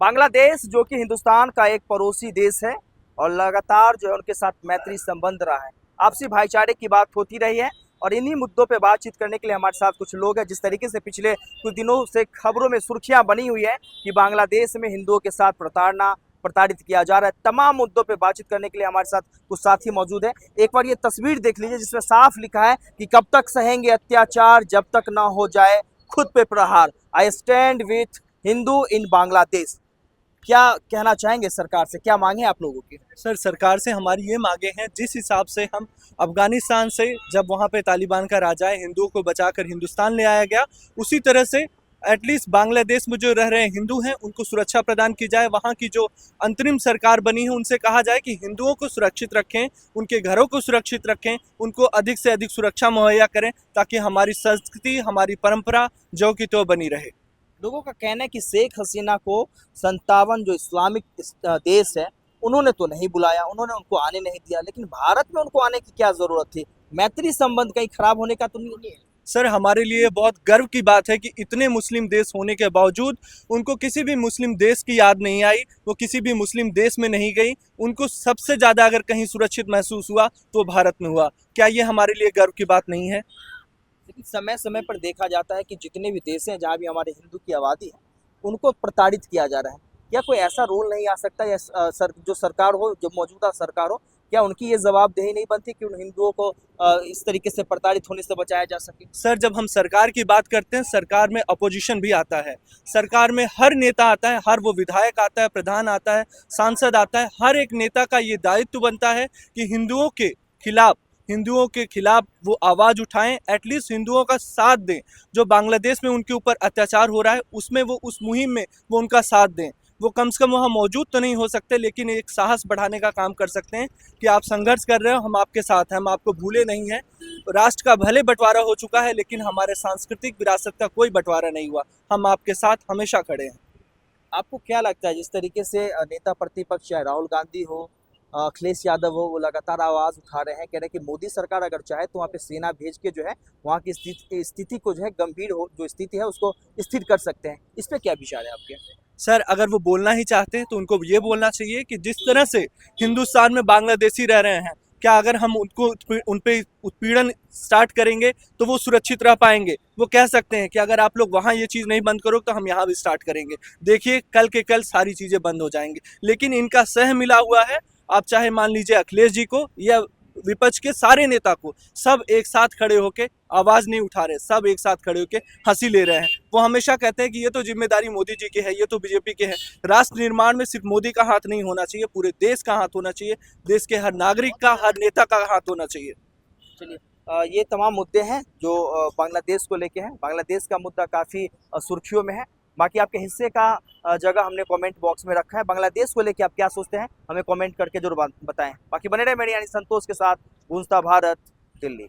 बांग्लादेश जो कि हिंदुस्तान का एक पड़ोसी देश है और लगातार जो है उनके साथ मैत्री संबंध रहा है, आपसी भाईचारे की बात होती रही है और इन्हीं मुद्दों पे बातचीत करने के लिए हमारे साथ कुछ लोग हैं। जिस तरीके से पिछले कुछ दिनों से खबरों में सुर्खियां बनी हुई है कि बांग्लादेश में हिंदुओं के साथ प्रताड़ित किया जा रहा है, तमाम मुद्दों पे बातचीत करने के लिए हमारे साथ कुछ साथी मौजूद है। एक बार ये तस्वीर देख लीजिए जिसमें साफ लिखा है कि कब तक सहेंगे अत्याचार जब तक ना हो जाए खुद पे प्रहार, आई स्टैंड विथ हिंदू इन बांग्लादेश। क्या कहना चाहेंगे सरकार से, क्या मांगे आप लोगों की? सर, सरकार से हमारी ये मांगे हैं, जिस हिसाब से हम अफगानिस्तान से जब वहाँ पे तालिबान का राजा है हिंदुओं को बचाकर हिंदुस्तान ले आया गया, उसी तरह से एटलीस्ट बांग्लादेश में जो रह रहे हिंदू हैं उनको सुरक्षा प्रदान की जाए। वहाँ की जो अंतरिम सरकार बनी है उनसे कहा जाए कि हिंदुओं को सुरक्षित रखें, उनके घरों को सुरक्षित रखें, उनको अधिक से अधिक सुरक्षा मुहैया करें ताकि हमारी संस्कृति, हमारी परंपरा जो की तो बनी रहे। लोगों का कहना है कि शेख हसीना को 57 जो इस्लामिक देश है उन्होंने तो नहीं बुलाया, उन्होंने उनको आने नहीं दिया, लेकिन भारत में उनको आने की क्या जरूरत थी? मैत्री संबंध कहीं खराब होने का तो नहीं है? सर, हमारे लिए बहुत गर्व की बात है कि इतने मुस्लिम देश होने के बावजूद उनको किसी भी मुस्लिम देश की याद नहीं आई, वो किसी भी मुस्लिम देश में नहीं गई। उनको सबसे ज़्यादा अगर कहीं सुरक्षित महसूस हुआ तो भारत में हुआ। क्या ये हमारे लिए गर्व की बात नहीं है? लेकिन समय समय पर देखा जाता है कि जितने भी देश हैं जहाँ भी हमारे हिंदू की आबादी है उनको प्रताड़ित किया जा रहा है। क्या कोई ऐसा रूल नहीं आ सकता या जो सरकार हो, जो मौजूदा सरकार हो, क्या उनकी ये जवाबदेही नहीं बनती कि उन हिंदुओं को इस तरीके से प्रताड़ित होने से बचाया जा सके? सर, जब हम सरकार की बात करते हैं, सरकार में अपोजिशन भी आता है, सरकार में हर नेता आता है, हर वो विधायक आता है, प्रधान आता है, सांसद आता है। हर एक नेता का ये दायित्व बनता है कि हिंदुओं के खिलाफ वो आवाज़ उठाएं, एटलीस्ट हिंदुओं का साथ दें। जो बांग्लादेश में उनके ऊपर अत्याचार हो रहा है उसमें वो, उस मुहिम में वो उनका साथ दें। वो कम से कम वहाँ मौजूद तो नहीं हो सकते, लेकिन एक साहस बढ़ाने का काम कर सकते हैं कि आप संघर्ष कर रहे हो, हम आपके साथ हैं, हम आपको भूले नहीं हैं। राष्ट्र का भले बंटवारा हो चुका है लेकिन हमारे सांस्कृतिक विरासत का कोई बंटवारा नहीं हुआ। हम आपके साथ हमेशा खड़े हैं। आपको क्या लगता है जिस तरीके से नेता प्रतिपक्ष चाहे राहुल गांधी हो, अखिलेश यादव हो, वो लगातार आवाज उठा रहे हैं, कह रहे हैं कि मोदी सरकार अगर चाहे तो वहाँ पे सेना भेज के जो है वहाँ की स्थिति को जो है गंभीर हो जो स्थिति है उसको स्थिर कर सकते हैं। इस पे क्या विचार है आपके? सर, अगर वो बोलना ही चाहते हैं तो उनको ये बोलना चाहिए कि जिस तरह से हिंदुस्तान में बांग्लादेशी रह रहे हैं, क्या अगर हम उनको उन पे उत्पीड़न स्टार्ट करेंगे तो वो सुरक्षित रह पाएंगे? वो कह सकते हैं कि अगर आप लोग वहाँ ये चीज़ नहीं बंद करो तो हम यहाँ भी स्टार्ट करेंगे। देखिए, कल के कल सारी चीज़ें बंद हो जाएंगी। लेकिन इनका सह मिला हुआ है। आप चाहे मान लीजिए अखिलेश जी को या विपक्ष के सारे नेता को, सब एक साथ खड़े होके आवाज नहीं उठा रहे, सब एक साथ खड़े होके हंसी ले रहे हैं। वो हमेशा कहते हैं कि ये तो जिम्मेदारी मोदी जी की है, ये तो बीजेपी के है। राष्ट्र निर्माण में सिर्फ मोदी का हाथ नहीं होना चाहिए, पूरे देश का हाथ होना चाहिए, देश के हर नागरिक का, हर नेता का हाथ होना चाहिए। चलिए, ये तमाम मुद्दे हैं जो बांग्लादेश को लेके हैं। बांग्लादेश का मुद्दा काफ़ी सुर्खियों में है। बाकी आपके हिस्से का जगह हमने कमेंट बॉक्स में रखा है। बांग्लादेश को लेके आप क्या सोचते हैं हमें कमेंट करके जरूर बताएं। बाकी बने रहे मेरे यानी संतोष के साथ। गूंजता भारत, दिल्ली।